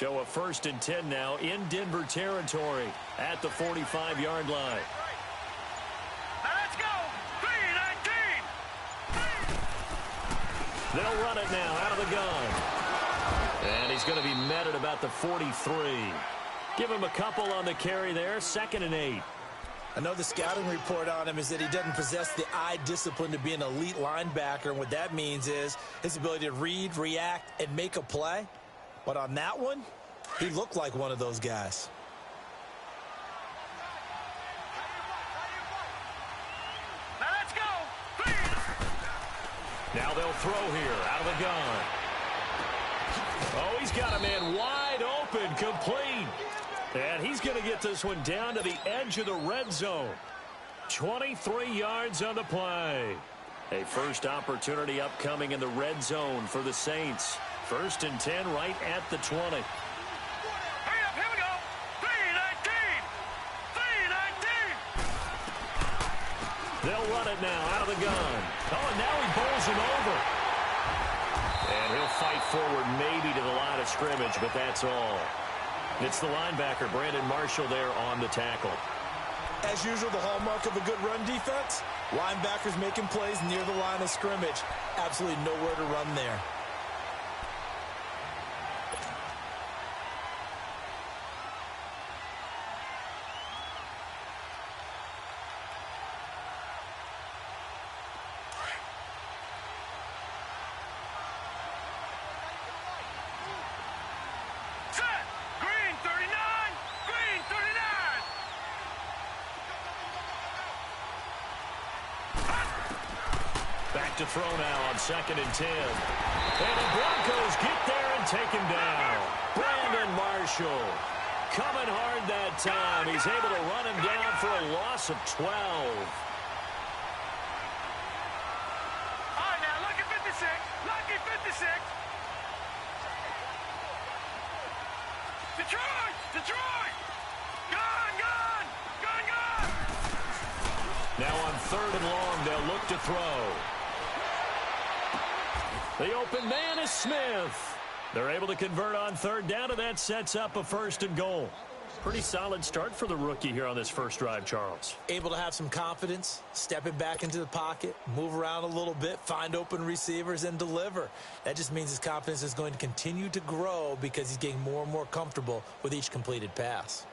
So a 1st and 10 now in Denver territory at the 45-yard line. Now let's go. 3-19. They'll run it now out of the gun. And he's going to be met at about the 43. Give him a couple on the carry there. 2nd and 8. I know the scouting report on him is that he doesn't possess the eye discipline to be an elite linebacker. And what that means is his ability to read, react, and make a play. But on that one, he looked like one of those guys. Now let's go. Now they'll throw here out of the gun. Oh, he's got a man wide open, complete. And he's going to get this one down to the edge of the red zone. 23 yards on the play. A first opportunity upcoming in the red zone for the Saints. 1st and 10 right at the 20. Hurry up, here we go. 3-19. 3-19. They'll run it now out of the gun. Oh, and now he bowls him over. And he'll fight forward maybe to the line of scrimmage, but that's all. It's the linebacker, Brandon Marshall, there on the tackle. As usual, the hallmark of a good run defense, linebackers making plays near the line of scrimmage. Absolutely nowhere to run there. To throw now on 2nd and 10. And the Broncos get there and take him down. Brandon Marshall coming hard that time. He's able to run him down for a loss of 12. All right, now lucky 56. Lucky 56. Detroit! Detroit! Gone, gone! Gone, gone! Now on 3rd and long, they'll look to throw. The open man is Smith. They're able to convert on 3rd down, and that sets up a 1st and goal. Pretty solid start for the rookie here on this first drive, Charles. Able to have some confidence, stepping back into the pocket, move around a little bit, find open receivers, and deliver. That just means his confidence is going to continue to grow because he's getting more and more comfortable with each completed pass.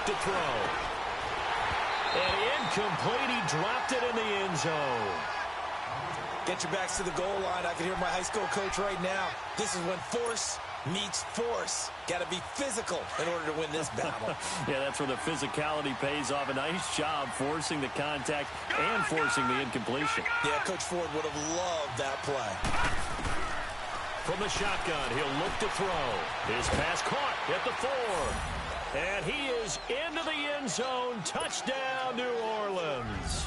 To throw. And incomplete. He dropped it in the end zone. Get your backs to the goal line. I can hear my high school coach right now. This is when force meets force. Got to be physical in order to win this battle. Yeah, that's where the physicality pays off. A nice job forcing the contact and forcing the incompletion. Yeah, Coach Ford would have loved that play. From the shotgun, he'll look to throw. His pass caught at the 4. And he is into the end zone. Touchdown, New Orleans.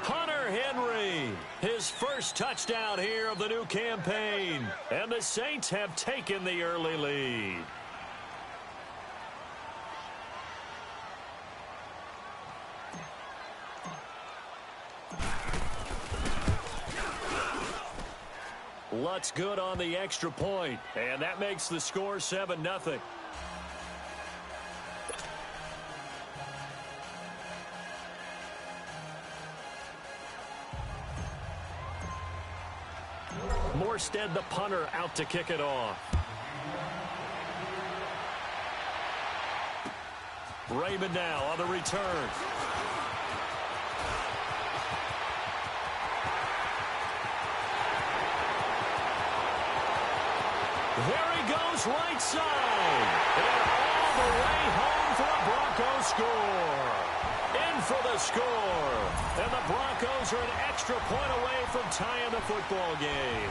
Hunter Henry, his first touchdown here of the new campaign. And the Saints have taken the early lead. Lutz good on the extra point. And that makes the score 7-0. Morstead, the punter, out to kick it off. Raymond now on the return. There he goes, right side. And all the way home for a Broncos score. In for the score. And the Broncos are an extra point away from tying the football game.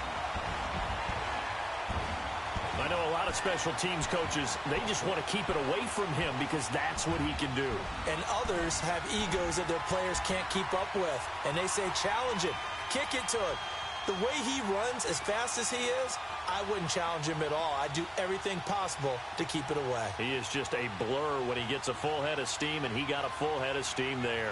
I know a lot of special teams coaches, they just want to keep it away from him because that's what he can do. And others have egos that their players can't keep up with. And they say, challenge him, kick it to him. The way he runs as fast as he is, I wouldn't challenge him at all. I'd do everything possible to keep it away. He is just a blur when he gets a full head of steam, and he got a full head of steam there.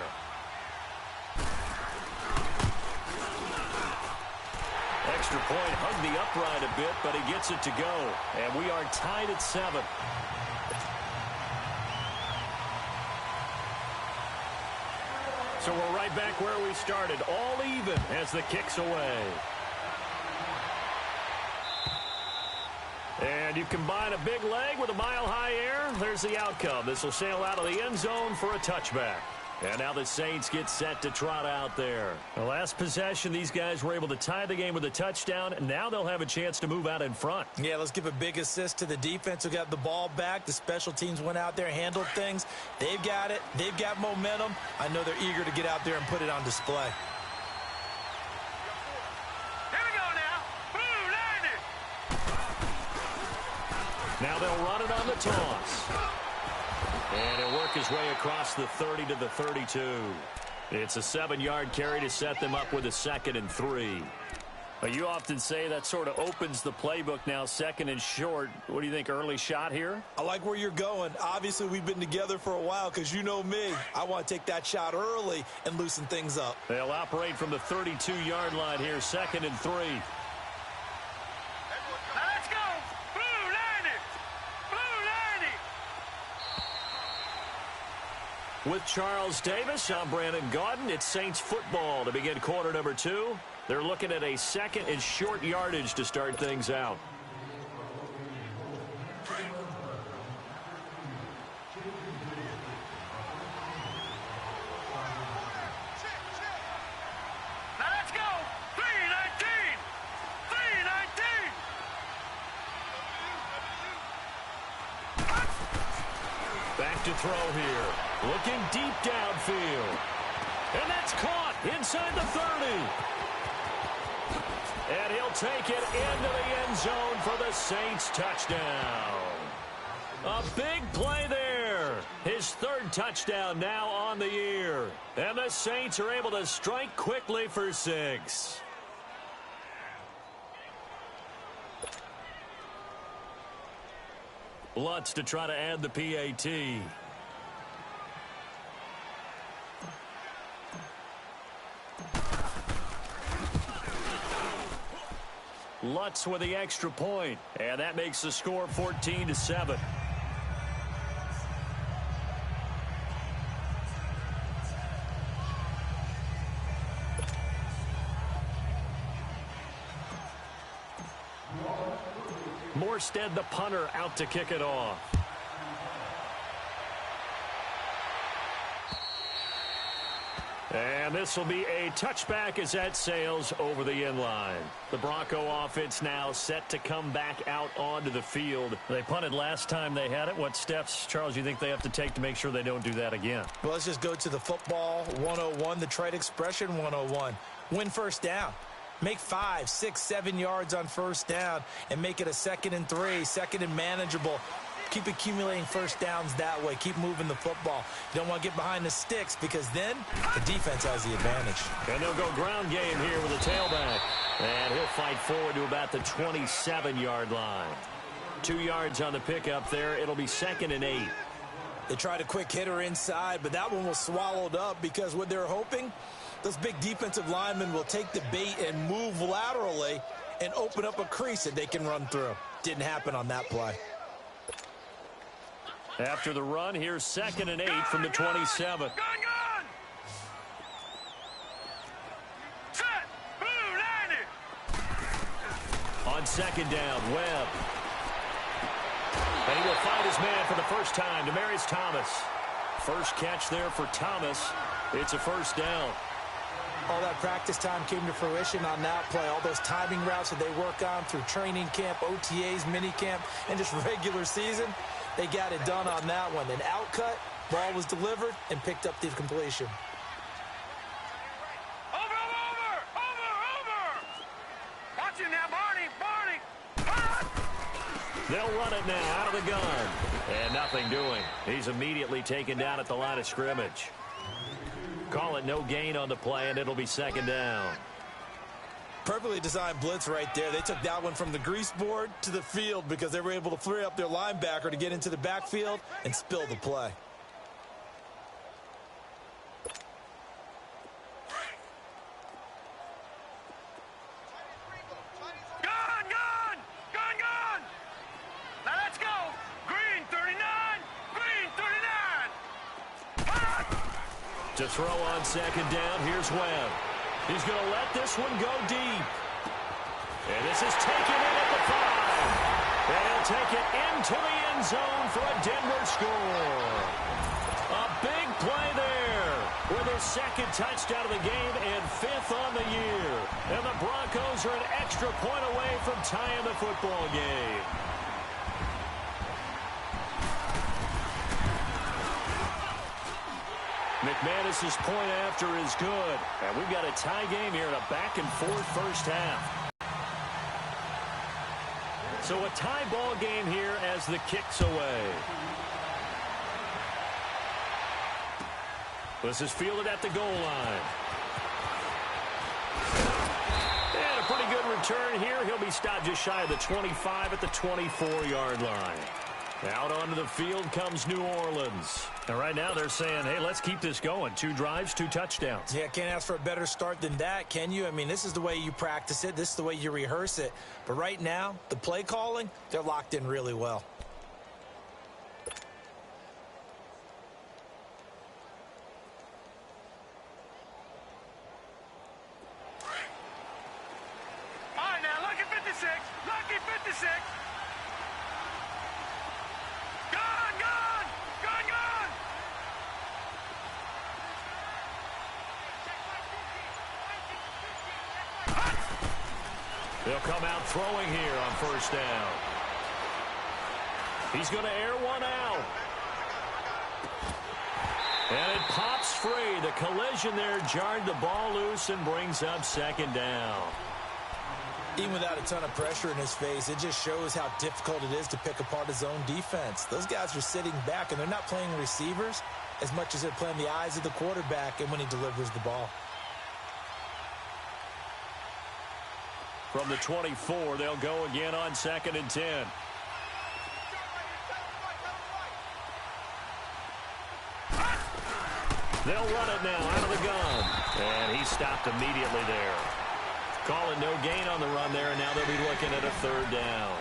Extra point, hung the upright a bit, but he gets it to go. And we are tied at 7. So we're right back where we started, all even as the kick's away. And you combine a big leg with a mile-high air, there's the outcome. This will sail out of the end zone for a touchback. And now the Saints get set to trot out there. The last possession, these guys were able to tie the game with a touchdown, and now they'll have a chance to move out in front. Yeah, let's give a big assist to the defense who got the ball back. The special teams went out there, handled things. They've got it. They've got momentum. I know they're eager to get out there and put it on display. Here we go now. Blue, line it. Now they'll run it on the toss. And he'll work his way across the 30 to the 32. It's a 7-yard carry to set them up with a 2nd and 3. You often say that sort of opens the playbook now, 2nd and short. What do you think, early shot here? I like where you're going. Obviously, we've been together for a while because you know me. I want to take that shot early and loosen things up. They'll operate from the 32-yard line here, 2nd and 3. Let's go. Blue, line it. Blue, line it. With Charles Davis, I'm Brandon Gaudin. It's Saints football to begin quarter number 2. They're looking at a 2nd and short yardage to start things out. Let's go. 319. 319. Back to throw here. Looking deep downfield. And that's caught inside the 30. And he'll take it into the end zone for the Saints touchdown. A big play there. His 3rd touchdown now on the year. And the Saints are able to strike quickly for 6. Lutz to try to add the PAT. Lutz with the extra point, and that makes the score 14-7. Morstead, the punter, out to kick it off. And this will be a touchback as that sails over the end line. The Bronco offense now set to come back out onto the field. They punted last time they had it. What steps, Charles, you think they have to take to make sure they don't do that again? Well, let's just go to the football 101, the trade expression 101. Win first down. Make 5, 6, 7 yards on first down and make it a 2nd and 3, 2nd and manageable. Keep accumulating first downs that way. Keep moving the football. You don't want to get behind the sticks because then the defense has the advantage. And they'll go ground game here with a tailback. And he'll fight forward to about the 27-yard line. 2 yards on the pickup there. It'll be 2nd and 8. They tried a quick hitter inside, but that one was swallowed up because what they're hoping, those big defensive linemen will take the bait and move laterally and open up a crease that they can run through. Didn't happen on that play. After the run, here's 2nd and 8 from the 27. Gun. Set. Blue, line it. On 2nd down, Webb. And he will find his man for the first time, Demaryius Thomas. First catch there for Thomas. It's a first down. All that practice time came to fruition on that play. All those timing routes that they work on through training camp, OTAs, minicamp, and just regular season. They got it done on that one. An outcut, ball was delivered, and picked up the completion. Over. Watch it now, Barney. They'll run it now out of the gun. And nothing doing. He's immediately taken down at the line of scrimmage. Call it no gain on the play, and it'll be second down. Perfectly designed blitz right there. They took that one from the grease board to the field because they were able to free up their linebacker to get into the backfield and spill the play. To throw on second down, here's Webb. He's going to let this one go deep. And this is taken in at the 5. And he'll take it into the end zone for a Denver score. A big play there with his second touchdown of the game and 5th on the year. And the Broncos are an extra point away from tying the football game. McManus's point after is good. And we've got a tie game here in a back-and-forth first half. So a tie ball game here as the kick's away. This is fielded at the goal line. And a pretty good return here. He'll be stopped just shy of the 25 at the 24-yard line. Out onto the field comes New Orleans. And right now they're saying, hey, let's keep this going. 2 drives, 2 touchdowns. Yeah, can't ask for a better start than that, can you? I mean, this is the way you practice it. This is the way you rehearse it. But right now, the play calling, they're locked in really well. All right, now, lucky 56. Lucky 56. They'll come out throwing here on first down. He's going to air one out. And it pops free. The collision there jarred the ball loose and brings up second down. Even without a ton of pressure in his face, it just shows how difficult it is to pick apart his own defense. Those guys are sitting back, and they're not playing receivers as much as they're playing the eyes of the quarterback and when he delivers the ball. From the 24, they'll go again on 2nd and 10. They'll run it now out of the gun. And he stopped immediately there. Call it no gain on the run there, and now they'll be looking at a 3rd down.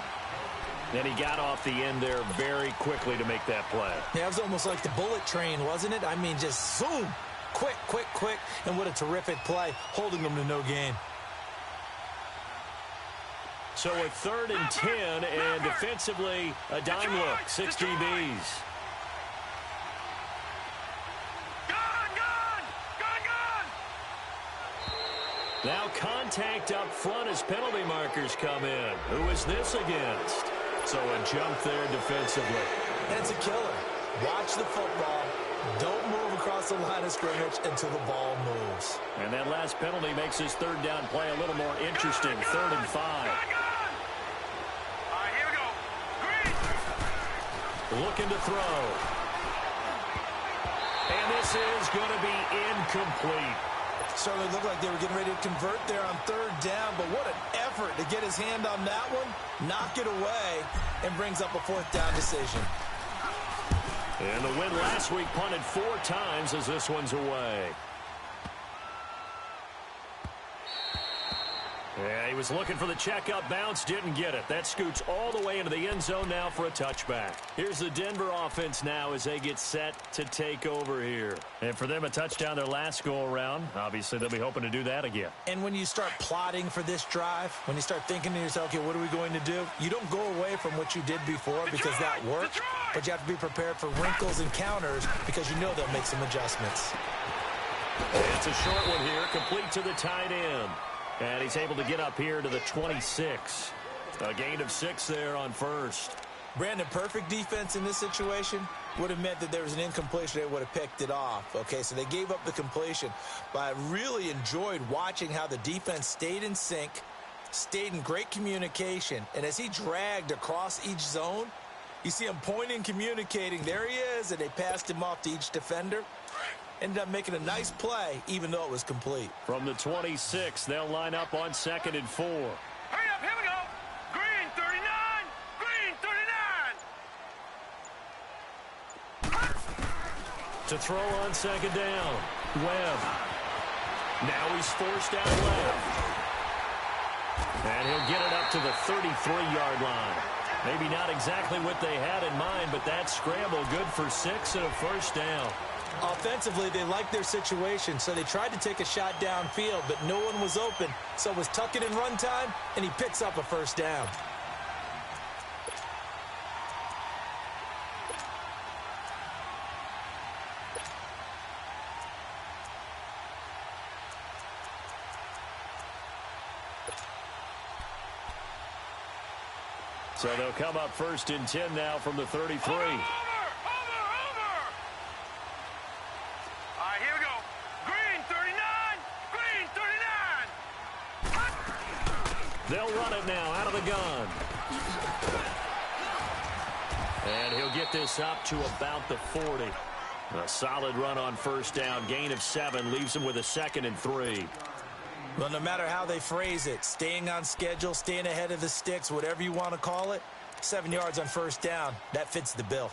Then he got off the end there very quickly to make that play. Yeah, it was almost like the bullet train, wasn't it? I mean, just zoom. Quick, quick, quick. And what a terrific play, holding them to no gain. So a 3rd and 10, and defensively, a dime look, 6 DBs. Now contact up front as penalty markers come in. Who is this against? So a jump there defensively. That's a killer. Watch the football. Don't move across the line of scrimmage until the ball moves. And that last penalty makes his 3rd down play a little more interesting. 3rd and 5. All right, here we go. Green. Looking to throw. And this is going to be incomplete. Certainly looked like they were getting ready to convert there on 3rd down, but what an effort to get his hand on that one, knock it away, and brings up a 4th down decision. And the win last week punted 4 times as this one's away. Yeah, he was looking for the check-up bounce, didn't get it. That scoots all the way into the end zone now for a touchback. Here's the Denver offense now as they get set to take over here. And for them, a touchdown their last go-around. Obviously, they'll be hoping to do that again. And when you start plotting for this drive, when you start thinking to yourself, okay, what are we going to do? You don't go away from what you did before because that worked, but you have to be prepared for wrinkles and counters because you know they'll make some adjustments. It's a short one here, complete to the tight end. And he's able to get up here to the 26. A gain of 6 there on first. Brandon, perfect defense in this situation would have meant that there was an incompletion. They would have picked it off. Okay, so they gave up the completion. But I really enjoyed watching how the defense stayed in sync stayed in great communication, and as he dragged across each zone, you see him pointing, communicating. There he is, and they passed him off to each defender. Ended up making a nice play, even though it was complete. From the 26, they'll line up on 2nd and 4. Hurry up, here we go. Green 39, green 39. To throw on 2nd down, Webb. Now he's forced out left. And he'll get it up to the 33-yard line. Maybe not exactly what they had in mind, but that scramble good for 6 and a first down. Offensively, they liked their situation, so they tried to take a shot downfield, but no one was open. So it was tuck it in run time, and he picks up a first down. So they'll come up 1st and 10 now from the 33. Over. All right, here we go. Green 39, green 39. They'll run it now out of the gun. And he'll get this up to about the 40. A solid run on first down. Gain of 7 leaves him with a 2nd and 3. Well, no matter how they phrase it, staying on schedule, staying ahead of the sticks, whatever you want to call it, 7 yards on first down, that fits the bill.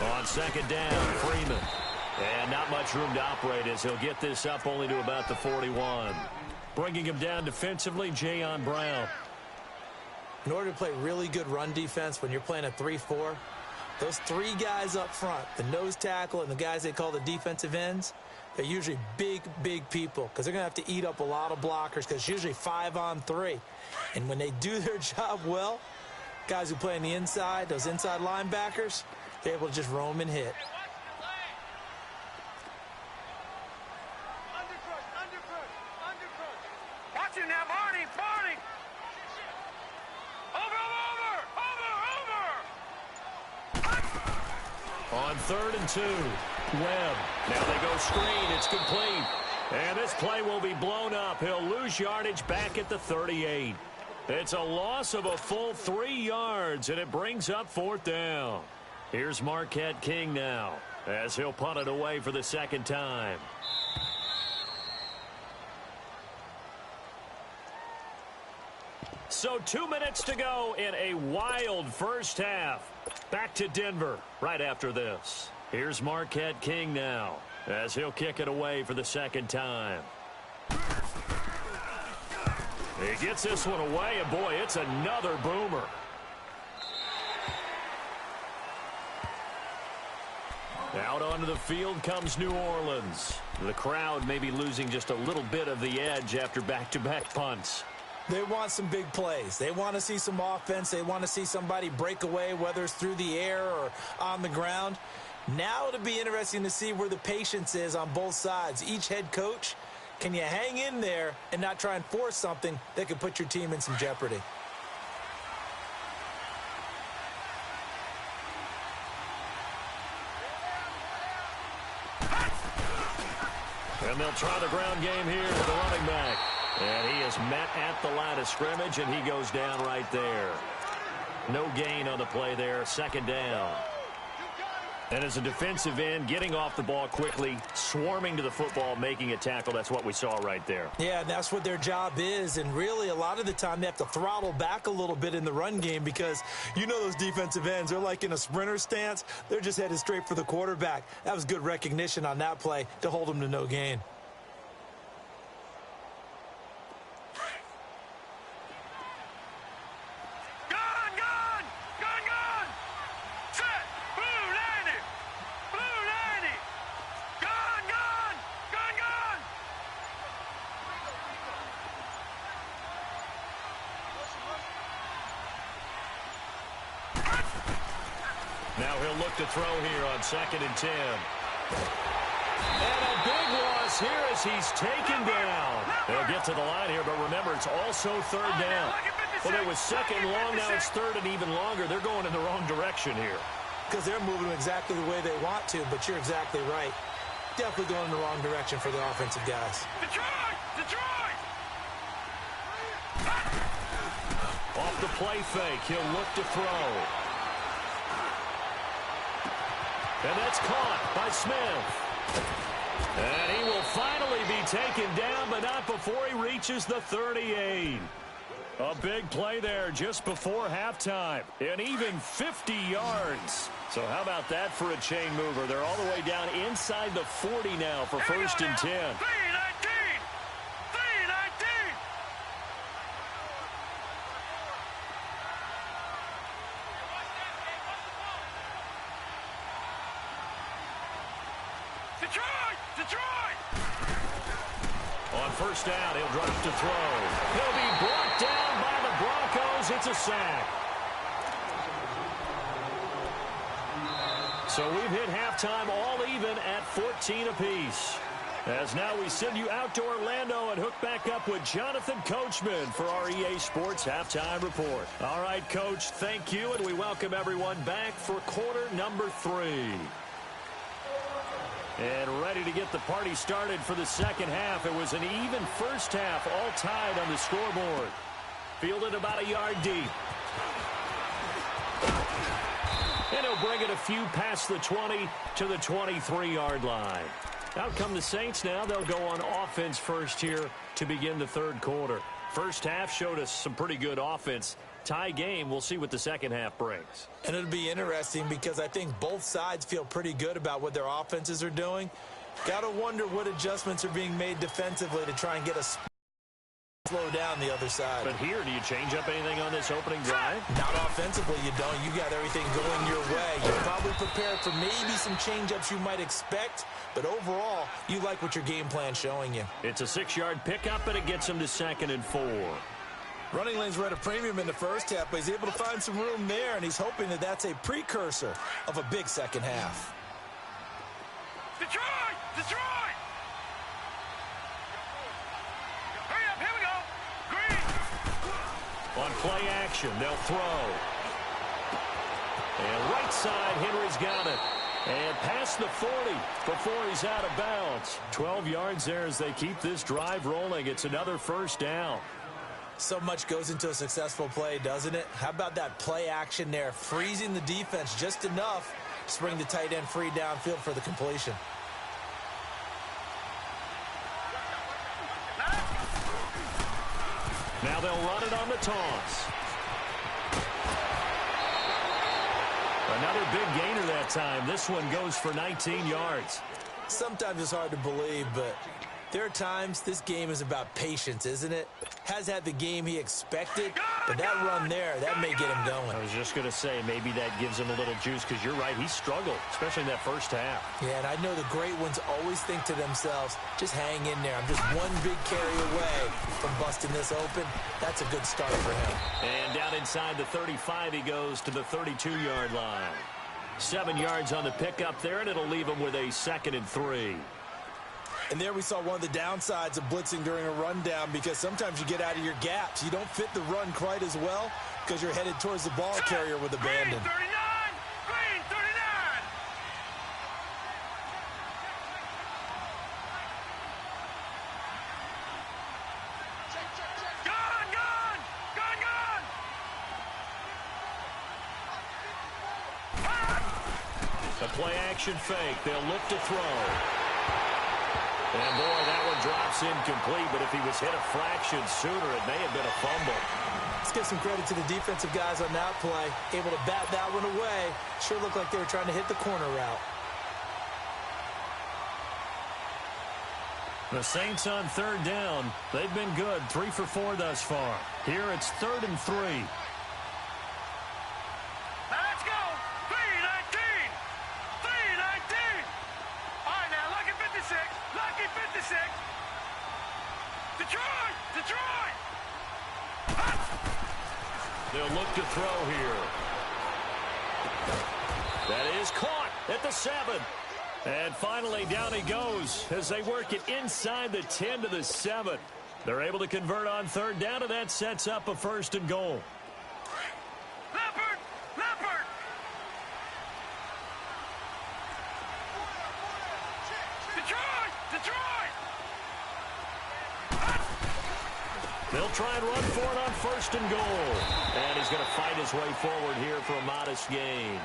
On 2nd down, Freeman. And not much room to operate as he'll get this up only to about the 41. Bringing him down defensively, Jayon Brown. In order to play really good run defense when you're playing a 3-4, those 3 guys up front, the nose tackle and the guys they call the defensive ends, they're usually big, big people because they're going to have to eat up a lot of blockers because it's usually 5 on 3. And when they do their job well, guys who play on the inside, those inside linebackers, they're able to just roam and hit. Watch it now, Barney. Over. On 3rd and 2, Webb. Now they go screen. It's complete. And this play will be blown up. He'll lose yardage back at the 38. It's a loss of a full 3 yards, and it brings up 4th down. Here's Marquette King now as he'll punt it away for the 2nd time. So 2 minutes to go in a wild first half. Back to Denver right after this. Here's Marquette King now as he'll kick it away for the 2nd time. He gets this one away, and boy, it's another boomer. Out onto the field comes New Orleans. The crowd may be losing just a little bit of the edge after back-to-back punts. They want some big plays. They want to see some offense. They want to see somebody break away, whether it's through the air or on the ground. Now it'll be interesting to see where the patience is on both sides. Each head coach, can you hang in there and not try and force something that could put your team in some jeopardy? And they'll try the ground game here with the running back. And he is met at the line of scrimmage, and he goes down right there. No gain on the play there, 2nd down. And as a defensive end, getting off the ball quickly, swarming to the football, making a tackle, that's what we saw right there. Yeah, and that's what their job is. And really, a lot of the time, they have to throttle back a little bit in the run game because you know those defensive ends, they're like in a sprinter stance. They're just headed straight for the quarterback. That was good recognition on that play to hold them to no gain. Now he'll look to throw here on 2nd and 10. And a big loss here as he's taken down. They'll get to the line here, but remember, it's also third down. Well, it was second long, now it's third and even longer. They're going in the wrong direction here. Because they're moving exactly the way they want to, but you're exactly right. Definitely going in the wrong direction for the offensive guys. Detroit! Detroit! Off the play fake, he'll look to throw. And that's caught by Smith. And he will finally be taken down, but not before he reaches the 38. A big play there just before halftime. And even 50 yards. So how about that for a chain mover? They're all the way down inside the 40 now for first and 10. 3-19! 3-19! Detroit! Detroit! On first down, he'll drop to throw. He'll be brought down by the Broncos. It's a sack. So we've hit halftime all even at 14 apiece. As now we send you out to Orlando and hook back up with Jonathan Coachman for our EA Sports Halftime Report. All right, Coach, thank you, and we welcome everyone back for quarter number 3. And ready to get the party started for the second half. It was an even first half, all tied on the scoreboard. Fielded about a yard deep. And he'll bring it a few past the 20 to the 23-yard line. Out come the Saints now. They'll go on offense first here to begin the third quarter. First half showed us some pretty good offense. Tie game, we'll see what the second half brings. And it'll be interesting because I think both sides feel pretty good about what their offenses are doing. Got to wonder what adjustments are being made defensively to try and get a slow down the other side. But here, do you change up anything on this opening drive? Not offensively, you don't. You got everything going your way. You're probably prepared for maybe some change-ups you might expect, but overall, you like what your game plan's showing you. It's a 6-yard pickup, and it gets him to 2nd and 4. Running lanes were at a premium in the first half, but he's able to find some room there, and he's hoping that that's a precursor of a big second half. Detroit! Detroit! Hurry up, here we go! Green! On play action, they'll throw. And right side, Henry's got it. And past the 40 before he's out of bounds. 12 yards there as they keep this drive rolling. It's another first down. So much goes into a successful play, doesn't it? How about that play action there, freezing the defense just enough to bring the tight end free downfield for the completion. Now they'll run it on the toss. Another big gainer that time. This one goes for 19 yards. Sometimes it's hard to believe, but there are times this game is about patience, isn't it? Has had the game he expected, but that run there, that may get him going. I was just going to say, maybe that gives him a little juice, because you're right, he struggled, especially in that first half. Yeah, and I know the great ones always think to themselves, just hang in there. I'm just one big carry away from busting this open. That's a good start for him. And down inside the 35, he goes to the 32-yard line. 7 yards on the pickup there, and it'll leave him with a 2nd and 3. And there we saw one of the downsides of blitzing during a rundown, because sometimes you get out of your gaps. You don't fit the run quite as well because you're headed towards the ball carrier with abandon. Green 39! Green 39! Gone! Gone! Gone! Gone! The play action fake. They'll look to throw. And, boy, that one drops incomplete, but if he was hit a fraction sooner, it may have been a fumble. Let's give some credit to the defensive guys on that play. Able to bat that one away. Sure looked like they were trying to hit the corner route. The Saints on third down. They've been good, 3 for 4 thus far. Here it's 3rd and 3. Let's go! 3-19! 3-19! All right, now, lucky 56! Lucky 56! Detroit! Detroit! They'll look to throw here. That is caught at the 7. And finally, down he goes as they work it inside the 10 to the 7. They're able to convert on third down, and that sets up a 1st and goal. Leopard! Leopard! Detroit! Detroit! They'll try and run for it on 1st and goal. And he's going to fight his way forward here for a modest gain.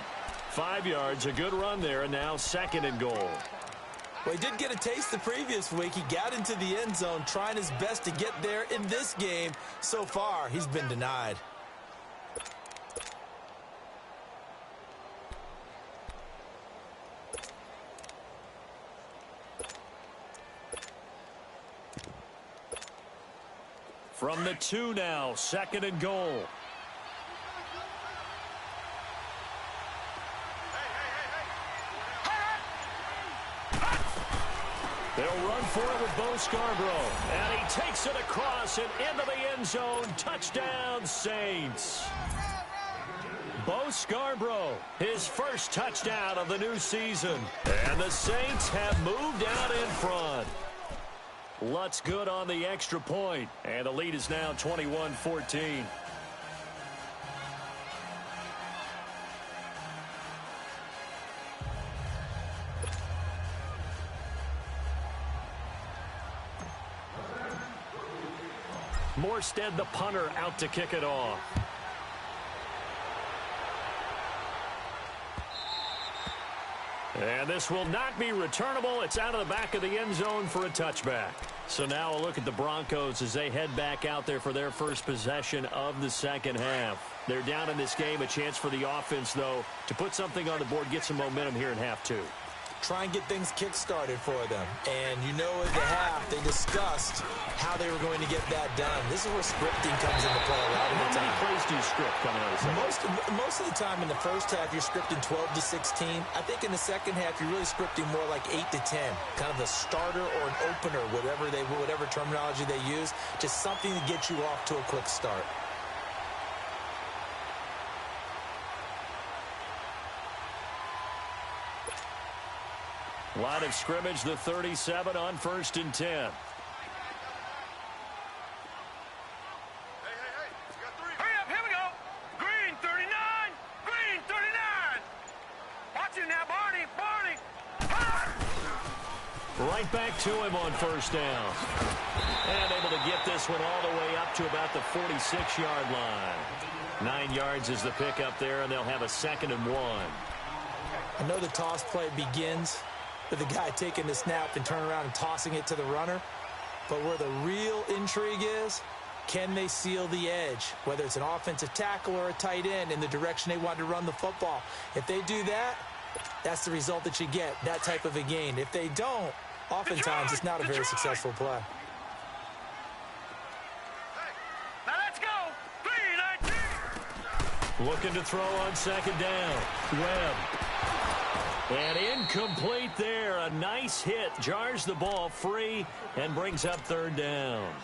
5 yards, a good run there, and now 2nd and goal. Well, he did get a taste the previous week. He got into the end zone trying his best to get there in this game. So far, he's been denied. From the 2 now, 2nd and goal. They'll run for it with Bo Scarborough. And he takes it across and into the end zone. Touchdown, Saints. Bo Scarborough, his first touchdown of the new season. And the Saints have moved out in front. Lutz good on the extra point. And the lead is now 21-14. Morstead, the punter, out to kick it off. And this will not be returnable. It's out of the back of the end zone for a touchback. So now a look at the Broncos as they head back out there for their first possession of the second half. They're down in this game. A chance for the offense, though, to put something on the board, get some momentum here in half 2. Try and get things kick-started for them. And you know at the half, they discussed how they were going to get that done. This is where scripting comes into play a lot of the time. How many plays do you script coming out of the second? Most of the time in the first half, you're scripting 12 to 16. I think in the second half, you're really scripting more like 8 to 10. Kind of a starter or an opener, whatever terminology they use. Just something to get you off to a quick start. Line of scrimmage, the 37 on 1st and 10. Hey, we got 3. Hurry up, here we go. Green 39. Green 39. Watch it now, Barney. Right back to him on 1st down. And able to get this one all the way up to about the 46-yard line. 9 yards is the pickup there, and they'll have a 2nd and 1. I know the toss play begins with the guy taking the snap and turning around and tossing it to the runner. But where the real intrigue is, can they seal the edge, whether it's an offensive tackle or a tight end, in the direction they want to run the football? If they do that, that's the result that you get, that type of a gain. If they don't, oftentimes it's not a very successful play. Now let's go. 3-19. Looking to throw on 2nd down. Webb. And incomplete there. A nice hit. Jars the ball free and brings up 3rd down.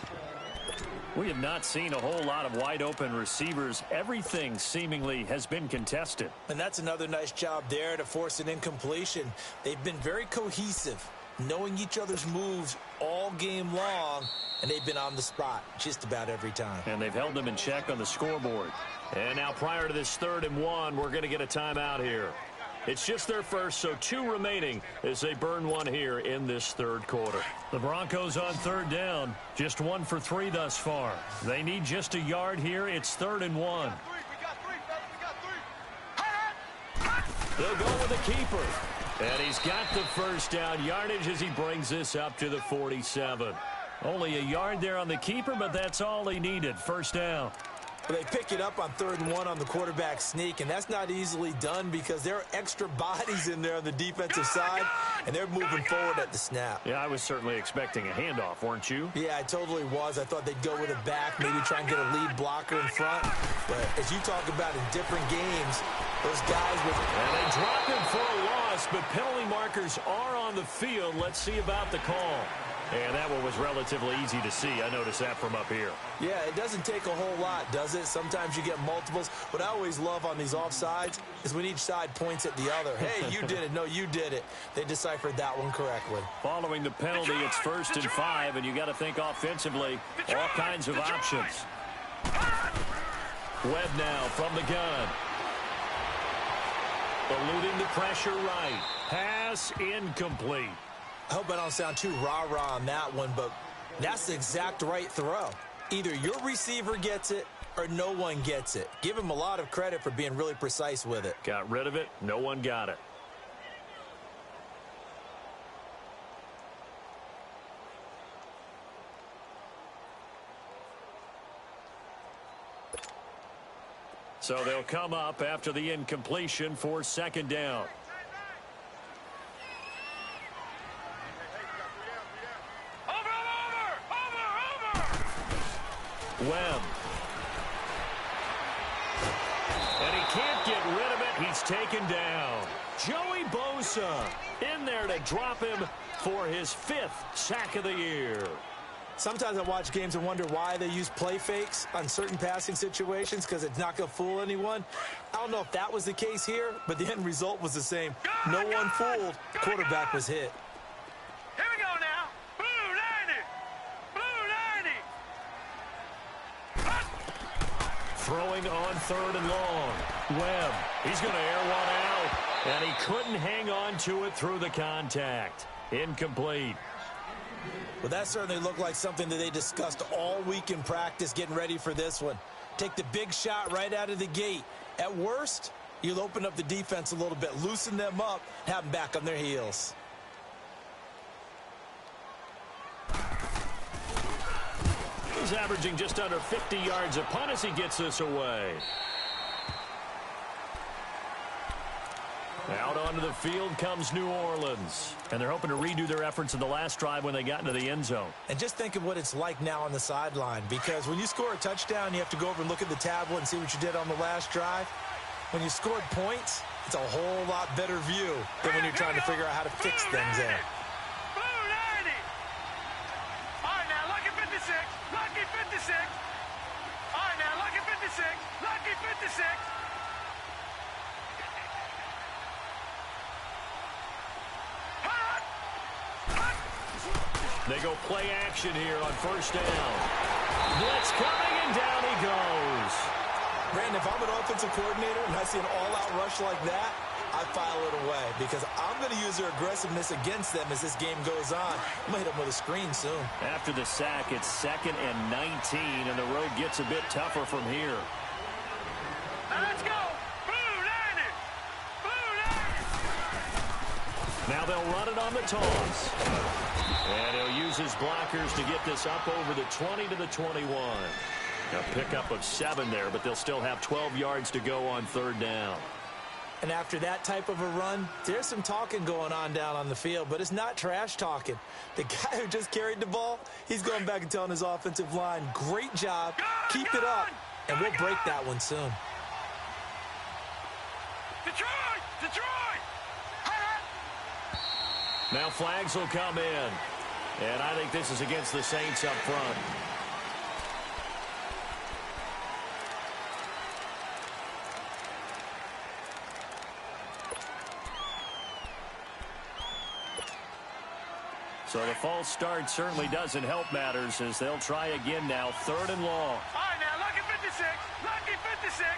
We have not seen a whole lot of wide open receivers. Everything seemingly has been contested. And that's another nice job there to force an incompletion. They've been very cohesive, knowing each other's moves all game long, and they've been on the spot just about every time. And they've held them in check on the scoreboard. And now prior to this 3rd and 1, we're going to get a timeout here. It's just their first, so 2 remaining as they burn one here in this 3rd quarter. The Broncos on 3rd down, just 1 for 3 thus far. They need just a yard here. It's 3rd and 1. We got 3, fellas. We got 3. They'll go with the keeper. And he's got the 1st down yardage as he brings this up to the 47. Only a yard there on the keeper, but that's all he needed. 1st down. Well, they pick it up on 3rd and 1 on the quarterback sneak, and that's not easily done because there are extra bodies in there on the defensive side, and they're moving forward at the snap. Yeah, I was certainly expecting a handoff, weren't you? Yeah, I totally was. I thought they'd go with a back, maybe try and get a lead blocker in front. But as you talk about in different games, those guys with... And they drop him for a loss, but penalty markers are on the field. Let's see about the call. And that one was relatively easy to see. I noticed that from up here. Yeah, it doesn't take a whole lot, does it? Sometimes you get multiples. What I always love on these offsides is when each side points at the other. Hey, you did it. No, you did it. They deciphered that one correctly. Following the penalty, it's 1st and 5, and you got to think offensively, all kinds of options. Webb now from the gun. Eluding the pressure right. Pass incomplete. I hope I don't sound too rah-rah on that one, but that's the exact right throw. Either your receiver gets it or no one gets it. Give him a lot of credit for being really precise with it. Got rid of it. No one got it. So they'll come up after the incompletion for 2nd down. Webb. And he can't get rid of it. He's taken down. Joey Bosa in there to drop him for his 5th sack of the year. Sometimes I watch games and wonder why they use play fakes on certain passing situations because it's not going to fool anyone. I don't know if that was the case here, but the end result was the same. No one fooled. The quarterback was hit. Here we go now. Blue 90. Throwing on 3rd and long. Webb, he's going to air one out. And he couldn't hang on to it through the contact. Incomplete. Well, that certainly looked like something that they discussed all week in practice getting ready for this one. Take the big shot right out of the gate. At worst, you'll open up the defense a little bit, loosen them up, have them back on their heels. He's averaging just under 50 yards a punt as he gets this away. Out onto the field comes New Orleans. And they're hoping to redo their efforts in the last drive when they got into the end zone. And just think of what it's like now on the sideline, because when you score a touchdown, you have to go over and look at the tablet and see what you did on the last drive. When you scored points, it's a whole lot better view than when you're trying to figure out how to fix things there. Blue 90. All right, now, lucky 56. Lucky 56. All right, now, lucky 56. Lucky 56. They go play action here on 1st down. Blitz coming, and down he goes. Brandon, if I'm an offensive coordinator and I see an all-out rush like that, I file it away because I'm going to use their aggressiveness against them as this game goes on. I'm going to hit them with a screen soon. After the sack, it's 2nd and 19, and the road gets a bit tougher from here. Now let's go. Blue 90. Blue 90. Now they'll run it on the toss. And he'll use his blockers to get this up over the 20 to the 21. A pickup of 7 there, but they'll still have 12 yards to go on 3rd down. And after that type of a run, there's some talking going on down on the field, but it's not trash talking. The guy who just carried the ball, he's going back and telling his offensive line, great job, keep it up, and we'll break that one soon. Detroit! Detroit! Now flags will come in. And I think this is against the Saints up front. So the false start certainly doesn't help matters as they'll try again now. 3rd and long. All right, now, lucky 56. Lucky 56.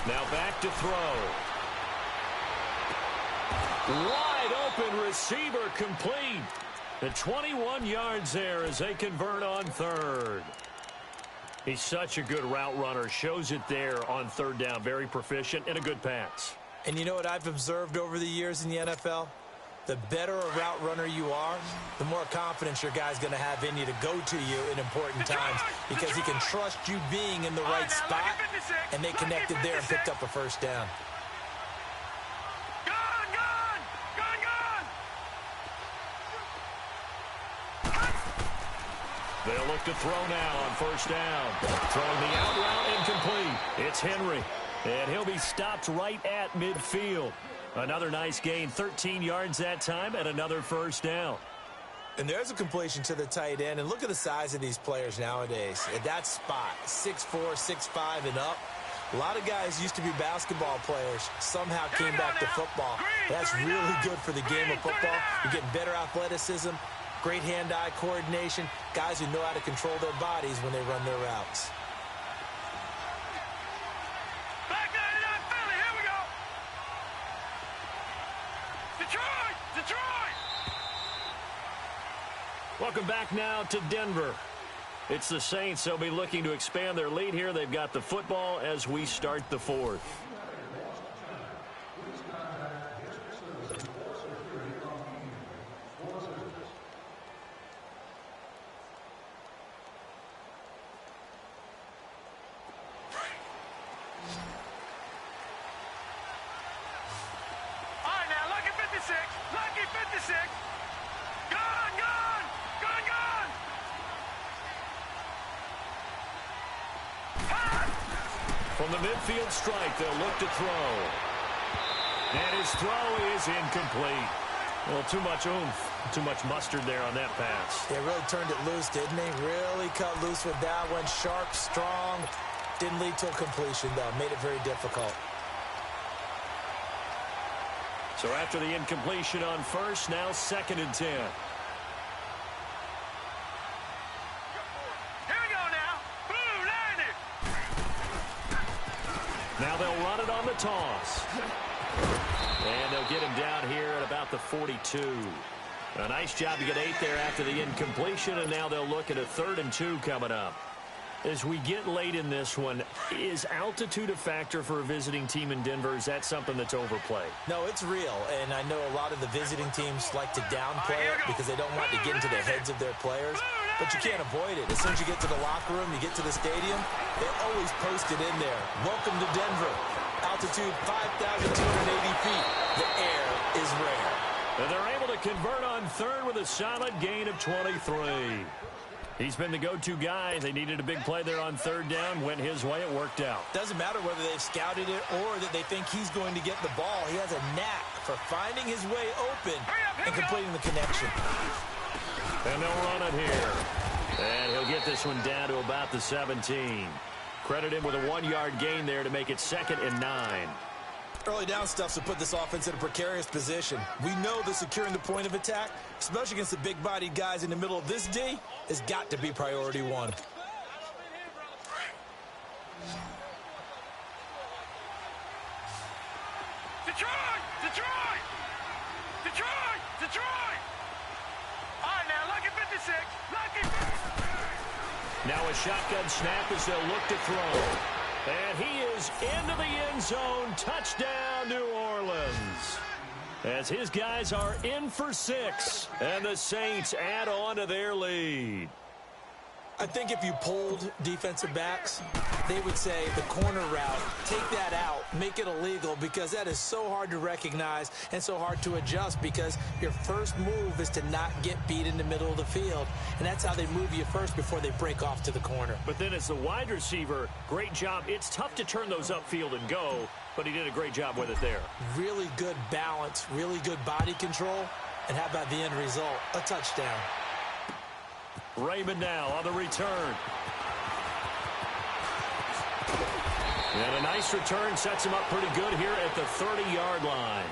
Now back to throw. Wide open receiver complete. The 21 yards there as they convert on 3rd. He's such a good route runner. Shows it there on 3rd down. Very proficient and a good pass. And you know what I've observed over the years in the NFL? The better a route runner you are, the more confidence your guy's going to have in you to go to you in important times because he can trust you being in the right spot, and they connected there and picked up a 1st down. They'll look to throw now on first down. Throwing the out route incomplete. It's Henry. And he'll be stopped right at midfield. Another nice gain, 13 yards that time, and another first down. And there's a completion to the tight end. And look at the size of these players nowadays. At that spot, 6'4", 6'5", and up. A lot of guys used to be basketball players, somehow came back to football. That's really good for the game of football. You're getting better athleticism, great hand-eye coordination, guys who know how to control their bodies when they run their routes. Back 99 Philly, here we go. Detroit, Detroit. Welcome back now to Denver. It's the Saints. They'll be looking to expand their lead here. They've got the football as we start the fourth. All right, now, lucky 56. Lucky 56. Gone, gone. Gone, gone. From the midfield strike, they'll look to throw. And his throw is incomplete. Well, too much oomph, too much mustard there on that pass. They really turned it loose, didn't they? Really cut loose with that one. Sharp, strong. Didn't lead to a completion, though. Made it very difficult. So after the incompletion on first, now 2nd and 10. Here we go now. Boom, landed. Now they'll run it on the toss. And they'll get him down here at about the 42. A nice job to get 8 there after the incompletion, and now they'll look at a 3rd and 2 coming up. As we get late in this one, is altitude a factor for a visiting team in Denver? Is that something that's overplayed? No, it's real, and I know a lot of the visiting teams like to downplay it because they don't want to get into the heads of their players, but you can't avoid it. As soon as you get to the locker room, you get to the stadium, they always post it in there. Welcome to Denver. Altitude 5,280 feet. The air is rare. And they're able to convert on 3rd with a solid gain of 23. He's been the go-to guy. They needed a big play there on 3rd down. Went his way. It worked out. Doesn't matter whether they've scouted it or that they think he's going to get the ball. He has a knack for finding his way open and completing the connection. And they'll run it here. And he'll get this one down to about the 17. Credit him with a 1-yard gain there to make it 2nd and 9. Early down stuff to put this offense in a precarious position. We know that securing the point of attack, especially against the big-bodied guys in the middle of this D, has got to be priority 1. Detroit, Detroit. Detroit, Detroit. All right, now, lucky 56. Lucky 56. Now a shotgun snap as they'll look to throw. And he is into the end zone. Touchdown, New Orleans. As his guys are in for 6. And the Saints add on to their lead. I think if you polled defensive backs, they would say the corner route, take that out, make it illegal, because that is so hard to recognize and so hard to adjust, because your first move is to not get beat in the middle of the field. And that's how they move you first before they break off to the corner. But then as the wide receiver, great job. It's tough to turn those upfield and go, but he did a great job with it there. Really good balance, really good body control. And how about the end result? A touchdown. Raymond now on the return. And a nice return sets him up pretty good here at the 30-yard line.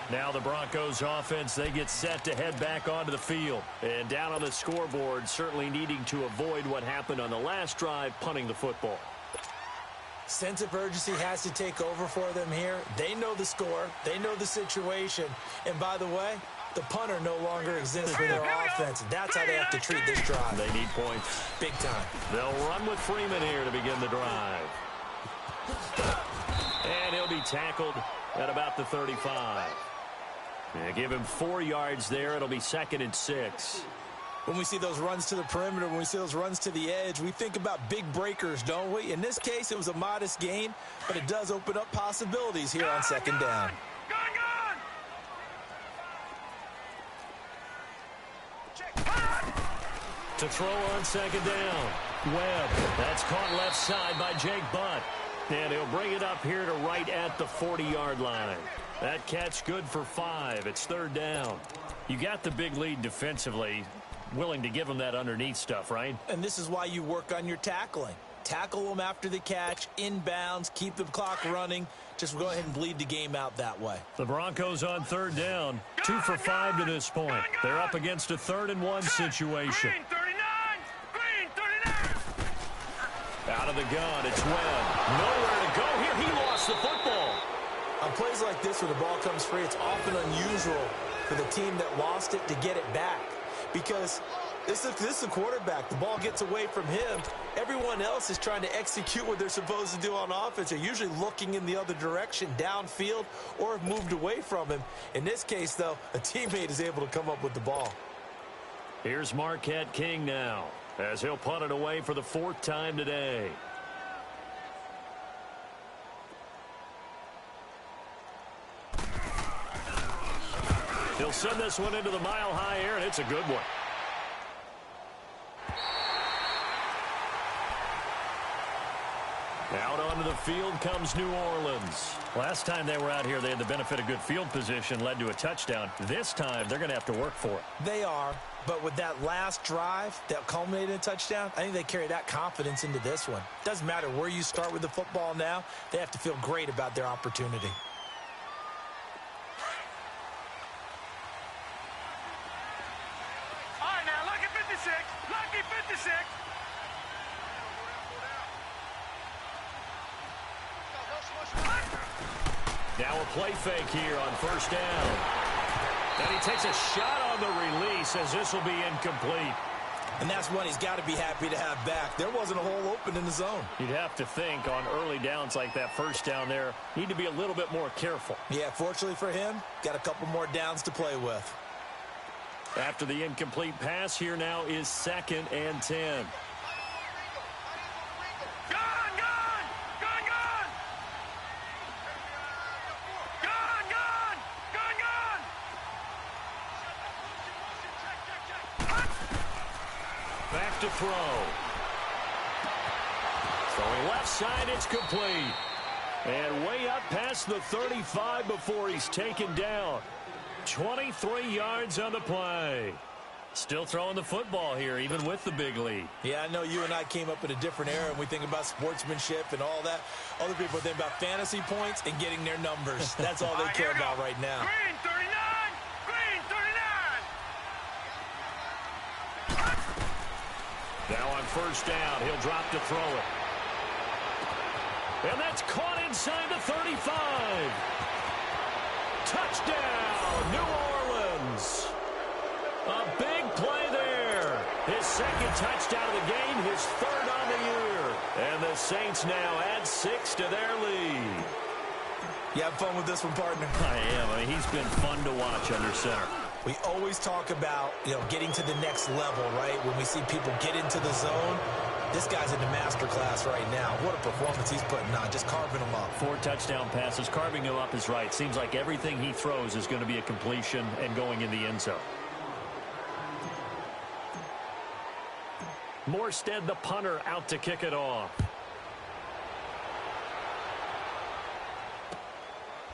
Now the Broncos offense, they get set to head back onto the field. And down on the scoreboard, certainly needing to avoid what happened on the last drive, punting the football. Sense of urgency has to take over for them here. They know the score. They know the situation. And by the way, the punter no longer exists for their offense. That's how they have to treat this drive. They need points. Big time. They'll run with Freeman here to begin the drive. And he'll be tackled at about the 35. Give him 4 yards there. It'll be 2nd and 6. When we see those runs to the perimeter, when we see those runs to the edge, we think about big breakers, don't we? In this case, it was a modest gain, but it does open up possibilities here on 2nd down. To throw on second down. Webb. That's caught left side by Jake Butt. And he'll bring it up here to right at the 40-yard line. That catch good for 5. It's third down. You got the big lead defensively. Willing to give them that underneath stuff, right? And this is why you work on your tackling. Tackle them after the catch, inbounds, keep the clock running. Just go ahead and bleed the game out that way. The Broncos on third down. 2 for 5 to this point. They're up against a 3rd-and-1 situation. Green 39! Green 39! Out of the gun, it's Webb. Nowhere to go here. He lost the football. On plays like this where the ball comes free, it's often unusual for the team that lost it to get it back. Because this is a quarterback. The ball gets away from him. Everyone else is trying to execute what they're supposed to do on offense. They're usually looking in the other direction, downfield, or have moved away from him. In this case, though, a teammate is able to come up with the ball. Here's Marquette King now, as he'll punt it away for the 4th time today. He'll send this one into the mile-high air, and it's a good one. Out onto the field comes New Orleans. Last time they were out here, they had the benefit of good field position, led to a touchdown. This time, they're going to have to work for it. They are, but with that last drive that culminated in a touchdown, I think they carry that confidence into this one. Doesn't matter where you start with the football now, they have to feel great about their opportunity. All right, now, lucky 56. Lucky 56. Now a play fake here on first down. And he takes a shot on the release as this will be incomplete. And that's one he's got to be happy to have back. There wasn't a hole open in the zone. You'd have to think on early downs like that first down there, need to be a little bit more careful. Yeah, fortunately for him, got a couple more downs to play with. After the incomplete pass, here now is 2nd and 10. Back to throw. Throwing left side, it's complete. And way up past the 35 before he's taken down. 23 yards on the play. Still throwing the football here, even with the big lead. Yeah, I know you and I came up in a different era, and we think about sportsmanship and all that. Other people think about fantasy points and getting their numbers. That's all they care about right now. Green 39! Green 39! Now on first down, he'll drop to throw it. And that's caught inside the 35. Touchdown, New Orleans. A big play there. His 2nd touchdown of the game, his 3rd on the year. And the Saints now add 6 to their lead. You have fun with this one, partner? I am. I mean, he's been fun to watch under center. We always talk about, getting to the next level, right? When we see people get into the zone, this guy's in the master class right now. What a performance he's putting on, just carving them up. 4 touchdown passes. Carving him up is right. Seems like everything he throws is going to be a completion and going in the end zone. Morstead, the punter, out to kick it off.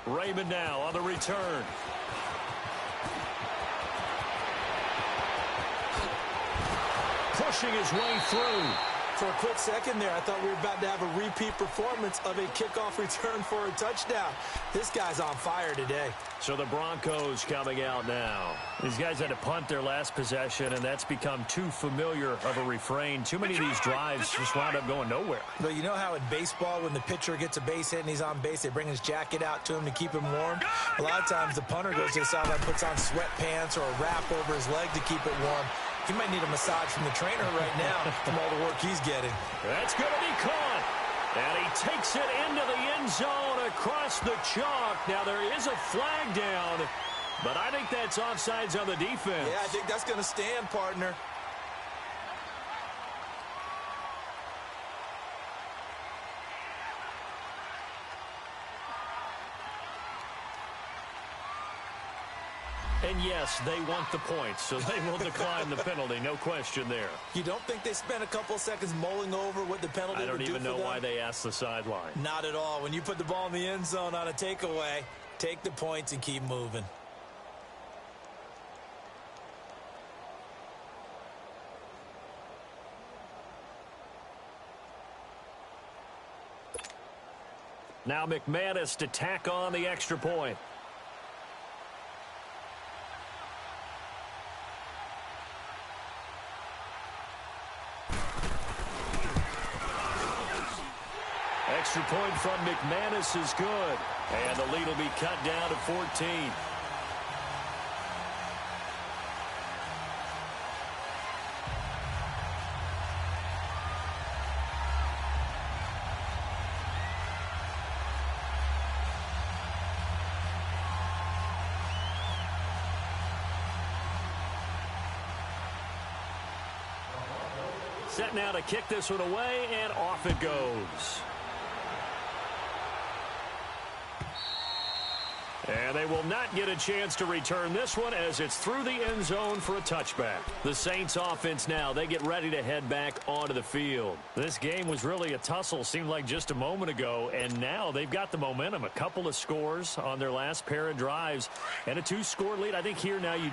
Raymond now on the return. Pushing his way through. For a quick second there, I thought we were about to have a repeat performance of a kickoff return for a touchdown. This guy's on fire today. So the Broncos coming out now. These guys had to punt their last possession, and that's become too familiar of a refrain. Too many of these drives just wound up going nowhere. But you know how in baseball, when the pitcher gets a base hit and he's on base, they bring his jacket out to him to keep him warm? A lot of times the punter goes to the sideline, puts on sweatpants or a wrap over his leg to keep it warm. He might need a massage from the trainer right now from all the work he's getting. That's going to be caught. And he takes it into the end zone across the chalk. Now there is a flag down, but I think that's offsides on the defense. Yeah, I think that's going to stand, partner. And yes, they want the points, so they will decline the penalty. No question there. You don't think they spent a couple of seconds mulling over what the penalty would do for them? I don't even know why they asked the sideline. Not at all. When you put the ball in the end zone on a takeaway, take the points and keep moving. Now McManus to tack on the extra point. Extra point from McManus is good. And the lead will be cut down to 14. Set now to kick this one away, and off it goes. And they will not get a chance to return this one as it's through the end zone for a touchback. The Saints offense now, they get ready to head back onto the field. This game was really a tussle, seemed like just a moment ago, and now they've got the momentum. A couple of scores on their last pair of drives and a 2-score lead. I think here now you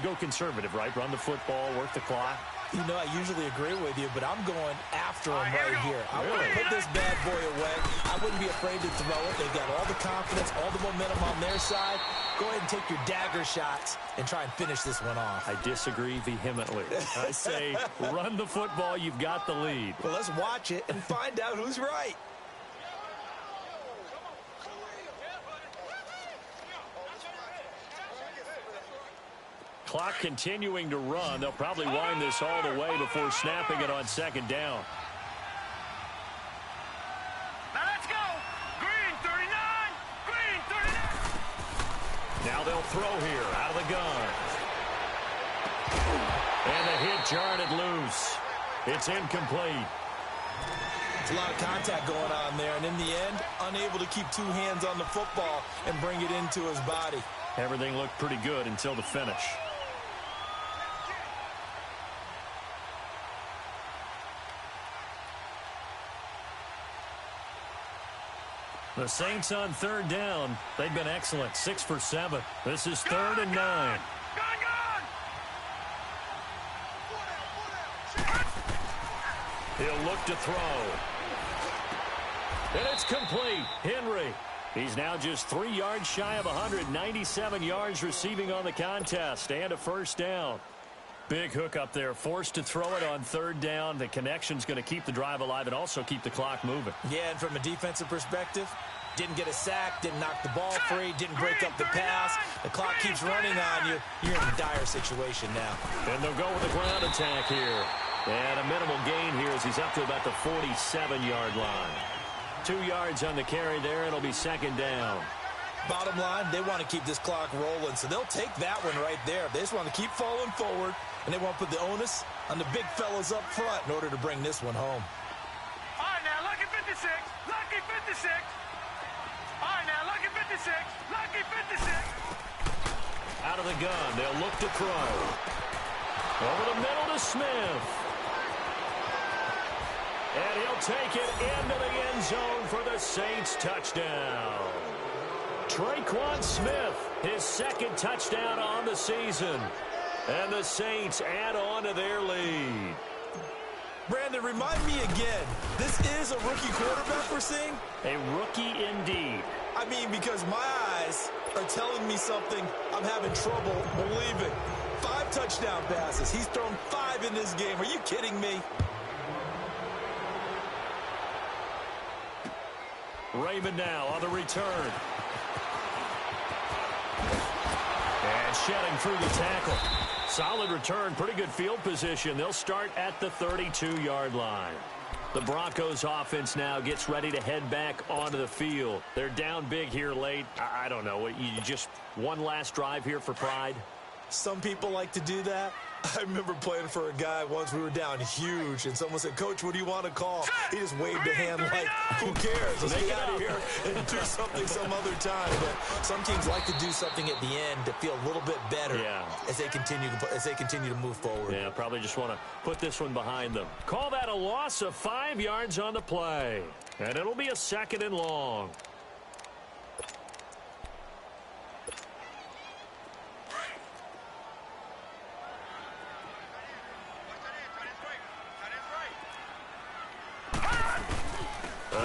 go conservative, right? Run the football, work the clock. You know, I usually agree with you, but I'm going after him right here. I Really? want to put this bad boy away. I wouldn't be afraid to throw it. They've got all the confidence, all the momentum on their side. Go ahead and take your dagger shots and try and finish this one off. I disagree vehemently. I say run the football. You've got the lead. Well, let's watch it and find out who's right. Clock continuing to run. They'll probably wind this all the way before snapping it on second down. Now let's go. Green 39. Green 39. Now they'll throw here out of the gun. And the hit jarred it loose. It's incomplete. It's a lot of contact going on there, and in the end, unable to keep two hands on the football and bring it into his body. Everything looked pretty good until the finish. The Saints on third down. They've been excellent. 6 for 7. This is 3rd and 9. Gone. He'll look to throw. And it's complete. Henry. He's now just 3 yards shy of 197 yards receiving on the contest and a first down. Big hook up there. Forced to throw it on third down. The connection's going to keep the drive alive and also keep the clock moving. Yeah, and from a defensive perspective, didn't get a sack, didn't knock the ball free, didn't break up the pass. The clock keeps running on you. You're in a dire situation now. And they'll go with the ground attack here. And a minimal gain here as he's up to about the 47-yard line. 2 yards on the carry there. It'll be second down. Bottom line, they want to keep this clock rolling, so they'll take that one right there. They just want to keep falling forward, and they want to put the onus on the big fellas up front in order to bring this one home. All right, now, lucky 56. Lucky 56. All right, now, lucky 56. Lucky 56. Out of the gun, they'll look to throw. Over the middle to Smith. And he'll take it into the end zone for the Saints touchdown. Traquan Smith, his second touchdown on the season. And the Saints add on to their lead. Brandon, remind me again, this is a rookie quarterback we're seeing? A rookie indeed. I mean, because my eyes are telling me something I'm having trouble believing. 5 touchdown passes. He's thrown 5 in this game. Are you kidding me? Raymond now on the return. And shedding through the tackle. Solid return, pretty good field position. They'll start at the 32-yard line. The Broncos offense now gets ready to head back onto the field. They're down big here late. I don't know. You just one last drive here for pride? Some people like to do that. I remember playing for a guy once. We were down huge, and someone said, "Coach, what do you want to call?" He just waved a hand like, "Who cares? Let's get out of here and do something some other time." But some teams like to do something at the end to feel a little bit better as they continue to move forward. Yeah, probably just want to put this one behind them. Call that a loss of 5 yards on the play, and it'll be a 2nd and long.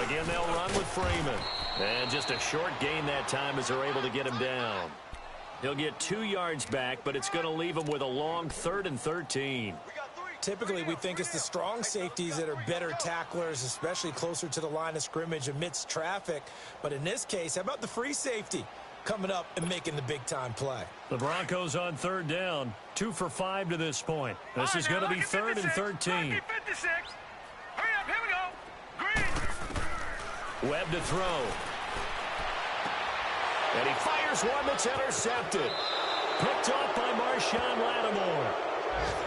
Again, they'll run with Freeman. And just a short gain that time as they're able to get him down. He'll get 2 yards back, but it's going to leave him with a long 3rd and 13. Typically, we think it's the strong safeties that are better tacklers, especially closer to the line of scrimmage amidst traffic. But in this case, how about the free safety coming up and making the big-time play? The Broncos on 3rd down. 2 for 5 to this point. This is going to be 3rd and 13. Hurry up, here we go. Green. Webb to throw. And he fires one that's intercepted. Picked off by Marshawn Lattimore.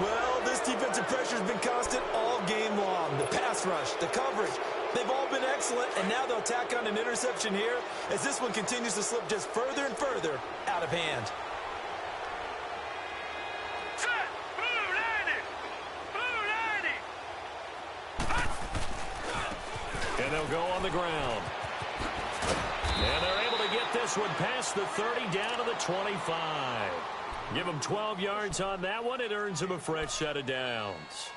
Well, this defensive pressure has been constant all game long. The pass rush, the coverage, they've all been excellent, and now they'll tack on an interception here as this one continues to slip just further and further out of hand. Set. Blue 90. Blue 90. And they'll go on the ground. And they're able to get this one past the 30 down to the 25. Give him 12 yards on that one. It earns him a fresh set of downs.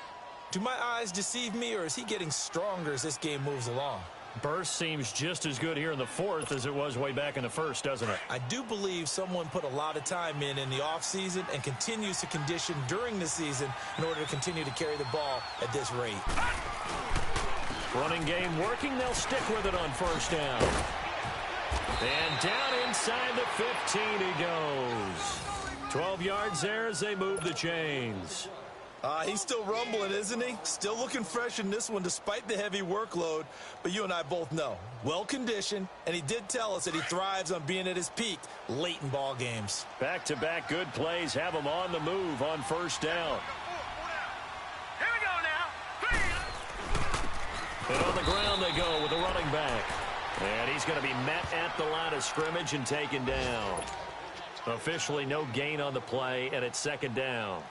Do my eyes deceive me, or is he getting stronger as this game moves along? Burst seems just as good here in the 4th as it was way back in the 1st, doesn't it? I do believe someone put a lot of time in the offseason and continues to condition during the season in order to continue to carry the ball at this rate. Running game working. They'll stick with it on 1st down. And down inside the 15 he goes. 12 yards there as they move the chains. He's still rumbling, isn't he? Still looking fresh in this one despite the heavy workload. But you and I both know, well-conditioned, and he did tell us that he thrives on being at his peak late in ball games. Back-to-back good plays have him on the move on 1st down. Here we go now. 3. And on the ground they go with the running back. And he's going to be met at the line of scrimmage and taken down. Officially no gain on the play, and it's 2nd down.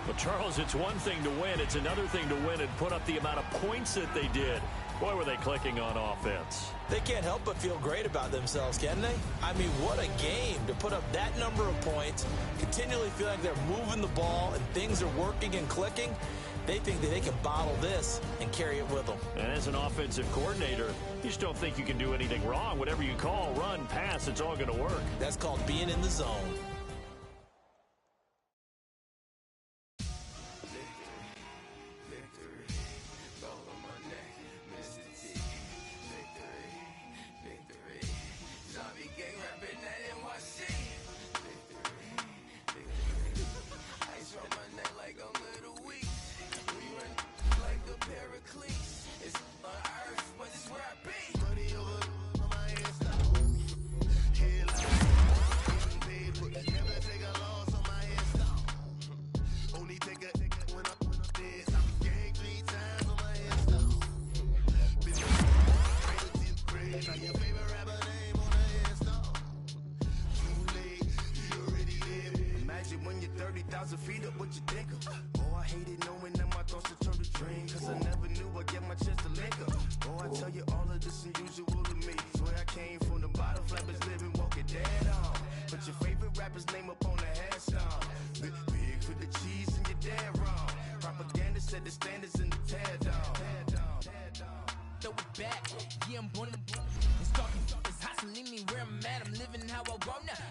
Well, Charles, it's one thing to win. It's another thing to win and put up the amount of points that they did. Boy, were they clicking on offense. They can't help but feel great about themselves, can they? I mean, what a game to put up that number of points, continually feel like they're moving the ball and things are working and clicking. They think that they can bottle this and carry it with them. And as an offensive coordinator, you just don't think you can do anything wrong. Whatever you call, run, pass, it's all going to work. That's called being in the zone.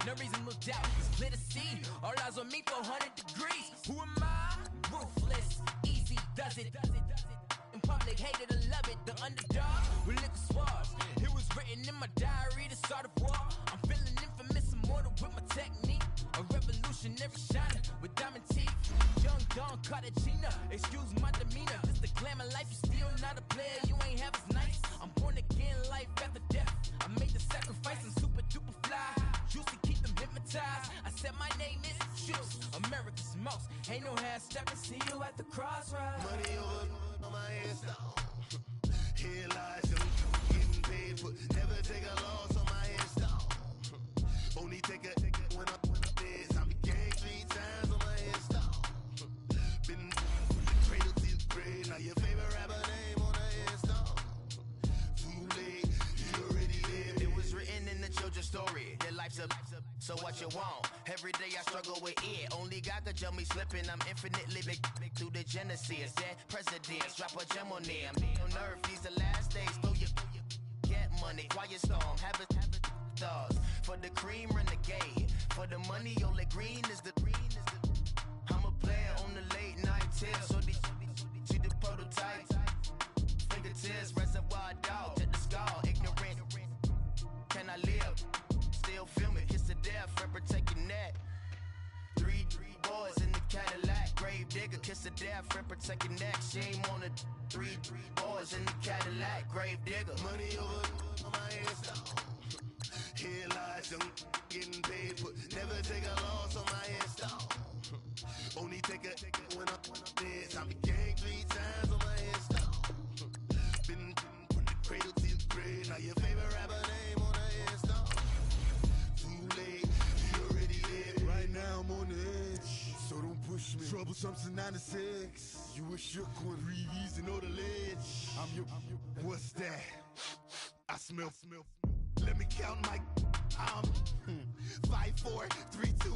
No reasonable doubt, split a seed. All eyes on me, 400 degrees. Who am I? Ruthless, easy does it. In public, hate it or love it. The underdog with liquor swabs. It was written in my diary to start a war. I'm feeling infamous, immortal with my technique. A revolutionary shining. with diamond teeth. Young Don Cartagena, excuse my demeanor. This the glamour life, you still not a player, you ain't half as nice. I'm born again, life after death. I made the sacrifice and super duper fly. Used to keep them hypnotized. I said my name is Juice, America's most. Ain't no half stepping, see you at the crossroads. Money over on my headstone. Here lies young, getting paid for. Never take a loss on my headstone. Only take a when I'm dead. I became 3 times on my headstone. Been from the cradle to the grave. Now your favorite rapper name on the headstone. Too late, you already dead. It was written in the children's story. Your life's a so what you want? Every day I struggle with it. Only God could jump me slipping. I'm infinitely big through the Genesis. Dead presidents, drop a gem on them. On earth, these the last days. Throw your get money, quiet storm. Have it thoughts. For the cream, renegade. For the money, only green is the. I'm a player on the late night tip. So these see the prototype. Fingertips, reservoir dog to the skull. Ignorant. Can I live? Still feel me, kiss to death, friend, protect your neck. Three boys in the Cadillac, grave digger, kiss to death, friend, protect your neck. Shame on the three boys in the Cadillac, grave digger. Money over on my headstone. Here lies young, getting paid for. Never take a loss on my headstone. Only take a when I'm dead. I became 3 times on my headstone. Been from the cradle to the grave. Now your favorite rapper name on the headstone. Too late, you already dead. Right now I'm on the edge, so don't push me. Troublesome to 9 to 6. You a shook one, breathe easy, know the ledge. I'm your, what's that? I smell. Let me count my 5, 4, 3, 2,